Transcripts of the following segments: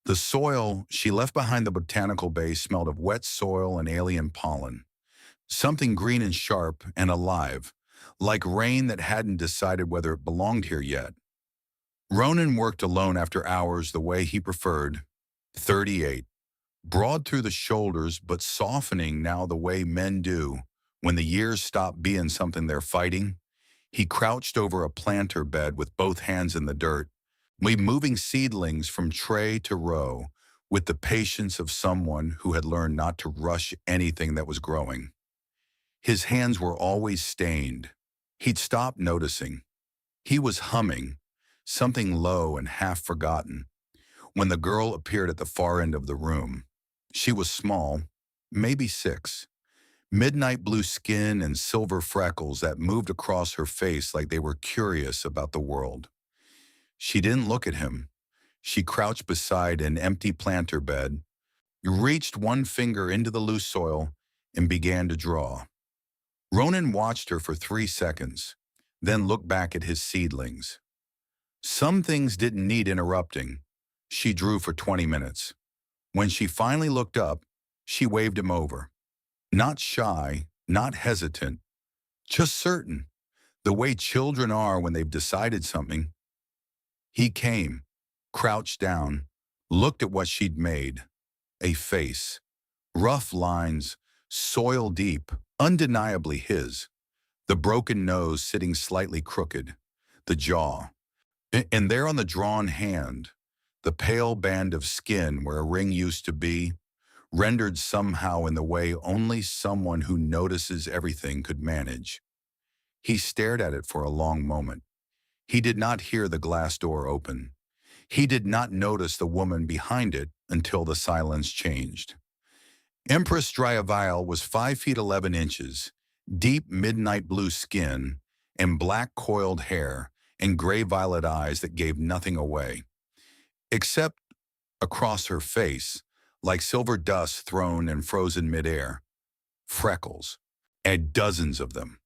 The soil she left behind the botanical base smelled of wet soil and alien pollen, something green and sharp and alive, like rain that hadn't decided whether it belonged here yet. Ronan worked alone after hours the way he preferred, 38, broad through the shoulders but softening now the way men do when the years stop being something they're fighting. He crouched over a planter bed with both hands in the dirt, moving seedlings from tray to row with the patience of someone who had learned not to rush anything that was growing. His hands were always stained. He'd stopped noticing. He was humming, something low and half forgotten, when the girl appeared at the far end of the room. She was small, maybe 6, midnight blue skin and silver freckles that moved across her face like they were curious about the world. She didn't look at him. She crouched beside an empty planter bed, reached one finger into the loose soil, and began to draw. Ronan watched her for 3 seconds, then looked back at his seedlings. Some things didn't need interrupting. She drew for 20 minutes. When she finally looked up, she waved him over. Not shy, not hesitant, just certain, the way children are when they've decided something. He came, crouched down, looked at what she'd made. A face, rough lines, soil deep, undeniably his. The broken nose sitting slightly crooked, the jaw. And there on the drawn hand, the pale band of skin where a ring used to be, rendered somehow in the way only someone who notices everything could manage. He stared at it for a long moment. He did not hear the glass door open. He did not notice the woman behind it until the silence changed. Empress Dryavile was 5 feet 11 inches, deep midnight blue skin, and black coiled hair, and gray-violet eyes that gave nothing away. Except across her face, like silver dust thrown and frozen midair, freckles, and dozens of them,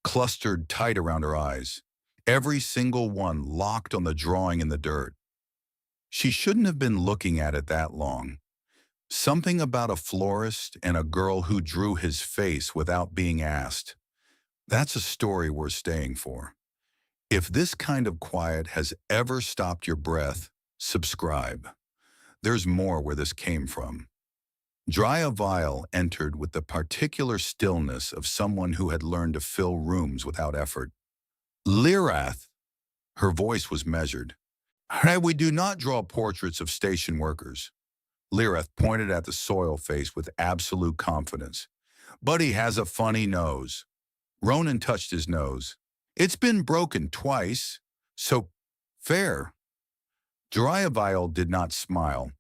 clustered tight around her eyes, every single one locked on the drawing in the dirt. She shouldn't have been looking at it that long. Something about a florist and a girl who drew his face without being asked. That's a story worth staying for. If this kind of quiet has ever stopped your breath, subscribe. There's more where this came from. Dryavile entered with the particular stillness of someone who had learned to fill rooms without effort. Lyrath, her voice was measured. We do not draw portraits of station workers. Lyrath pointed at the soil face with absolute confidence. But he has a funny nose. Ronan touched his nose. It's been broken twice, so fair. Dryavile did not smile.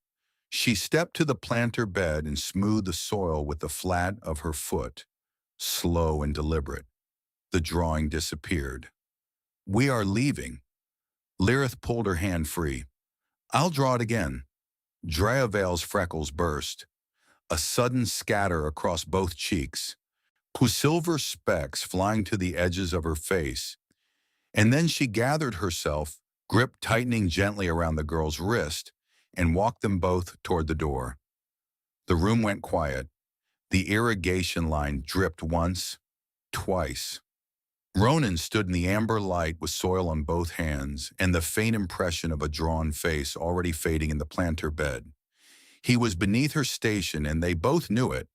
She stepped to the planter bed and smoothed the soil with the flat of her foot, slow and deliberate. The drawing disappeared. We are leaving. Lyrath pulled her hand free. I'll draw it again. Dryavile's freckles burst, a sudden scatter across both cheeks, silver specks flying to the edges of her face. And then she gathered herself, grip tightening gently around the girl's wrist, and walked them both toward the door. The room went quiet. The irrigation line dripped once, twice. Ronan stood in the amber light with soil on both hands and the faint impression of a drawn face already fading in the planter bed. He was beneath her station and they both knew it.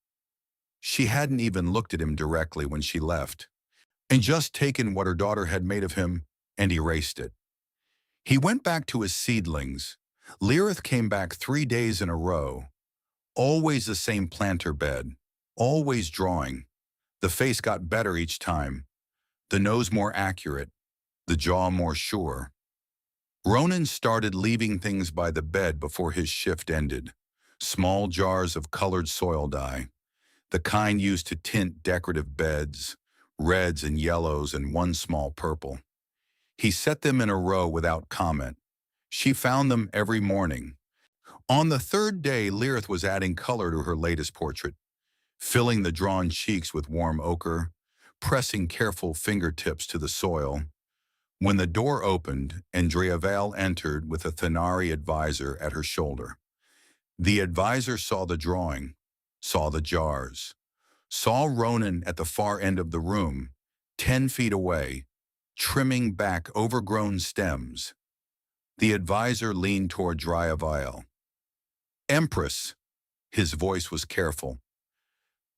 She hadn't even looked at him directly when she left, and just taken what her daughter had made of him and erased it. He went back to his seedlings. Lyrath came back 3 days in a row. Always the same planter bed, always drawing. The face got better each time. The nose more accurate, the jaw more sure. Ronan started leaving things by the bed before his shift ended. Small jars of colored soil dye, the kind used to tint decorative beds, reds and yellows and one small purple. He set them in a row without comment. She found them every morning. On the 3rd day, Lyrath was adding color to her latest portrait, filling the drawn cheeks with warm ochre, pressing careful fingertips to the soil. When the door opened and Dryavile entered with a Thenari advisor at her shoulder, The advisor saw the drawing, saw the jars, saw Ronan at the far end of the room, 10 feet away, trimming back overgrown stems. The advisor leaned toward Dryaviel. Empress, his voice was careful.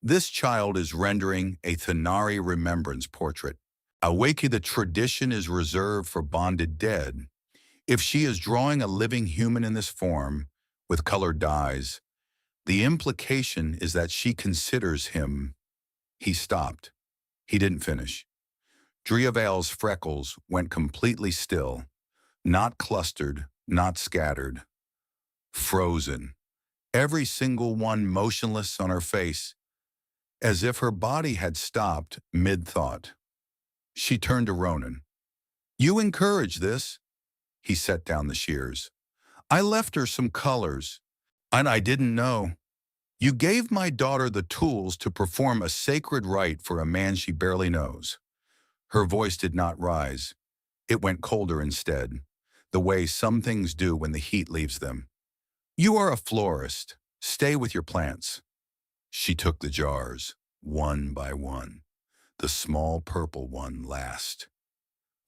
This child is rendering a Thanari remembrance portrait. Awake, the tradition is reserved for bonded dead. If she is drawing a living human in this form, with colored dyes, the implication is that she considers him. He stopped. He didn't finish. Dryaviel's freckles went completely still, not clustered, not scattered. Frozen. Every single one motionless on her face, as if her body had stopped mid-thought. She turned to Ronan. You encourage this. He set down the shears. I left her some colors, and I didn't know. You gave my daughter the tools to perform a sacred rite for a man she barely knows. Her voice did not rise. It went colder instead, the way some things do when the heat leaves them. You are a florist. Stay with your plants. She took the jars, one by one, the small purple one last.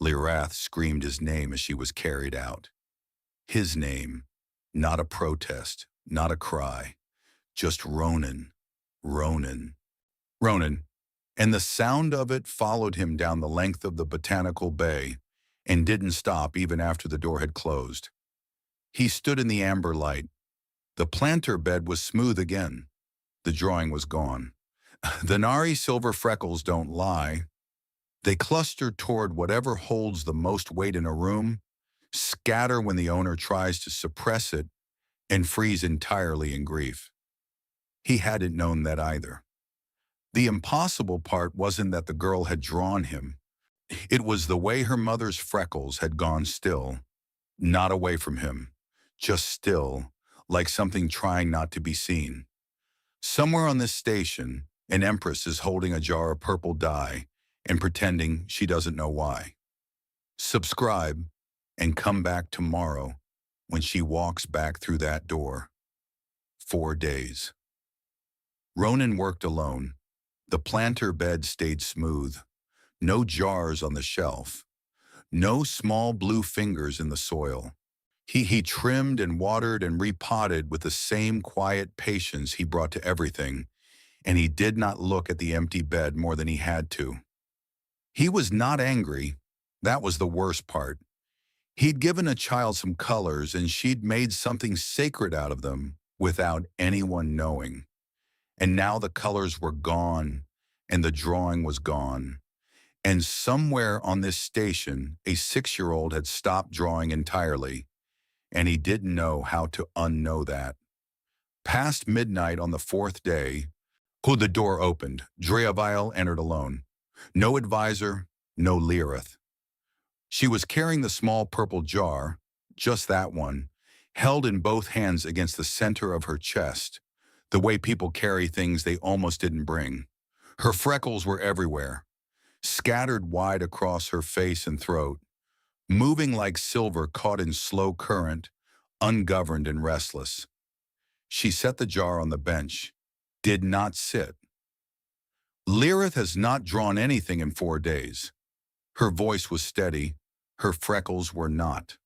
Lyrath screamed his name as she was carried out. His name, not a protest, not a cry, just Ronan, Ronan, Ronan. And the sound of it followed him down the length of the botanical bay and didn't stop even after the door had closed. He stood in the amber light. The planter bed was smooth again. The drawing was gone. The Nari silver freckles don't lie. They cluster toward whatever holds the most weight in a room, scatter when the owner tries to suppress it, and freeze entirely in grief. He hadn't known that either. The impossible part wasn't that the girl had drawn him. It was the way her mother's freckles had gone still, not away from him, just still, like something trying not to be seen. Somewhere on this station, an empress is holding a jar of purple dye and pretending she doesn't know why. Subscribe and come back tomorrow when she walks back through that door. 4 days. Ronan worked alone. The planter bed stayed smooth. No jars on the shelf. No small blue fingers in the soil. He trimmed and watered and repotted with the same quiet patience he brought to everything, and he did not look at the empty bed more than he had to. He was not angry. That was the worst part. He'd given a child some colors, and she'd made something sacred out of them without anyone knowing. And now the colors were gone, and the drawing was gone. And somewhere on this station, a 6-year-old had stopped drawing entirely, and he didn't know how to unknow that. Past midnight on the 4th day, the door opened. Dryaviel entered alone. No advisor, no Lyrath. She was carrying the small purple jar, just that one, held in both hands against the center of her chest, the way people carry things they almost didn't bring. Her freckles were everywhere, scattered wide across her face and throat, moving like silver caught in slow current, ungoverned and restless. She set the jar on the bench, did not sit. Lyrath has not drawn anything in 4 days. Her voice was steady, her freckles were not.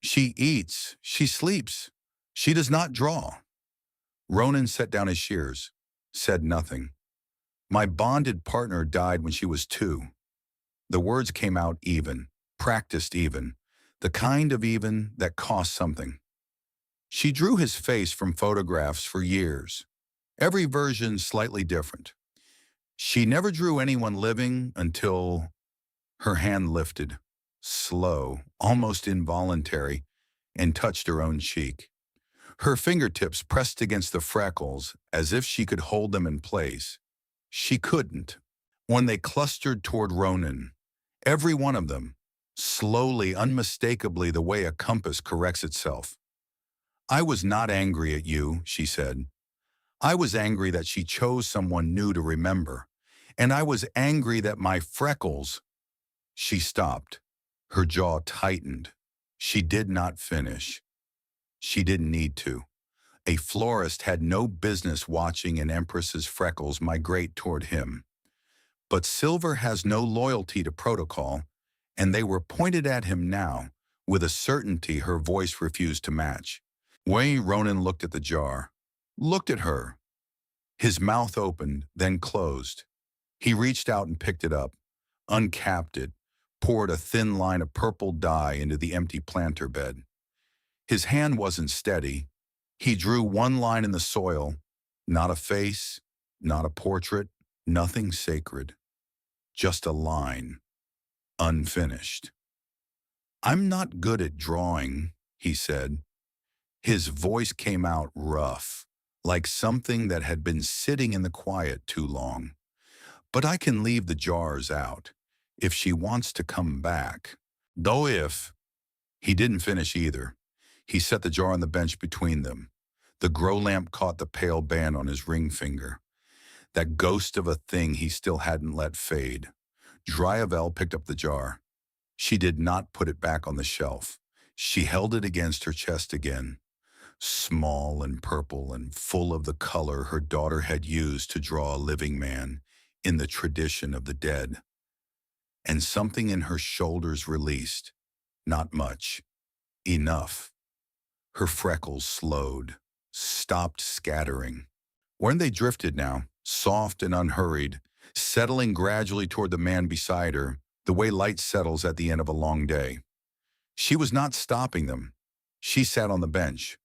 She eats, she sleeps, she does not draw. Ronan set down his shears, said nothing. My bonded partner died when she was 2. The words came out even, practiced even, the kind of even that cost something. She drew his face from photographs for years, every version slightly different. She never drew anyone living until her hand lifted, slow, almost involuntary, and touched her own cheek. Her fingertips pressed against the freckles as if she could hold them in place. She couldn't. When they clustered toward Ronan, every one of them, slowly, unmistakably the way a compass corrects itself. I was not angry at you, she said. I was angry that she chose someone new to remember, and I was angry that my freckles... She stopped. Her jaw tightened. She did not finish. She didn't need to. A florist had no business watching an empress's freckles migrate toward him. But Silver has no loyalty to protocol, and they were pointed at him now, with a certainty her voice refused to match. Ronan looked at the jar, looked at her. His mouth opened, then closed. He reached out and picked it up, uncapped it, poured a thin line of purple dye into the empty planter bed. His hand wasn't steady. He drew one line in the soil, not a face, not a portrait, nothing sacred. Just a line, unfinished. "I'm not good at drawing," he said. His voice came out rough, like something that had been sitting in the quiet too long. "But I can leave the jars out, if she wants to come back. Though if—" He didn't finish either. He set the jar on the bench between them. The grow lamp caught the pale band on his ring finger, that ghost of a thing he still hadn't let fade. Dryavel picked up the jar. She did not put it back on the shelf. She held it against her chest again, small and purple and full of the color her daughter had used to draw a living man in the tradition of the dead. And something in her shoulders released. Not much. Enough. Her freckles slowed, stopped scattering. When they drifted now, soft and unhurried, settling gradually toward the man beside her, the way light settles at the end of a long day. She was not stopping them. She sat on the bench.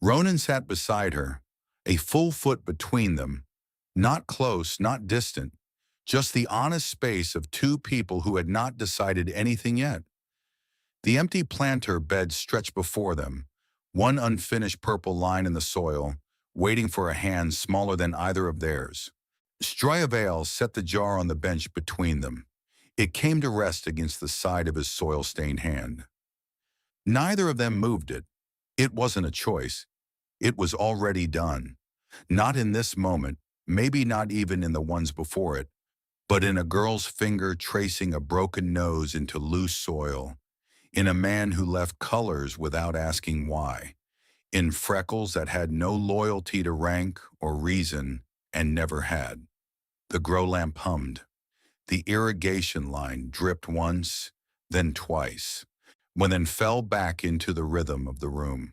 Ronan sat beside her, a full foot between them, not close, not distant, just the honest space of two people who had not decided anything yet. The empty planter bed stretched before them, one unfinished purple line in the soil, waiting for a hand smaller than either of theirs. Stryavel set the jar on the bench between them. It came to rest against the side of his soil-stained hand. Neither of them moved it. It wasn't a choice. It was already done. Not in this moment, maybe not even in the ones before it, but in a girl's finger tracing a broken nose into loose soil, in a man who left colors without asking why, in freckles that had no loyalty to rank or reason and never had. The grow lamp hummed. The irrigation line dripped once, then twice, then fell back into the rhythm of the room.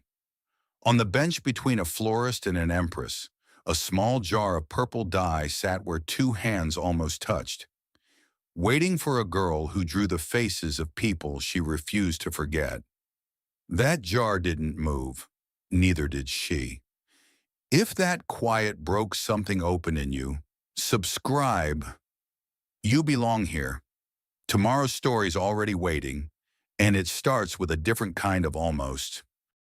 On the bench between a florist and an empress, a small jar of purple dye sat where two hands almost touched, waiting for a girl who drew the faces of people she refused to forget. That jar didn't move, neither did she. If that quiet broke something open in you, subscribe. You belong here. Tomorrow's story's already waiting, and it starts with a different kind of almost.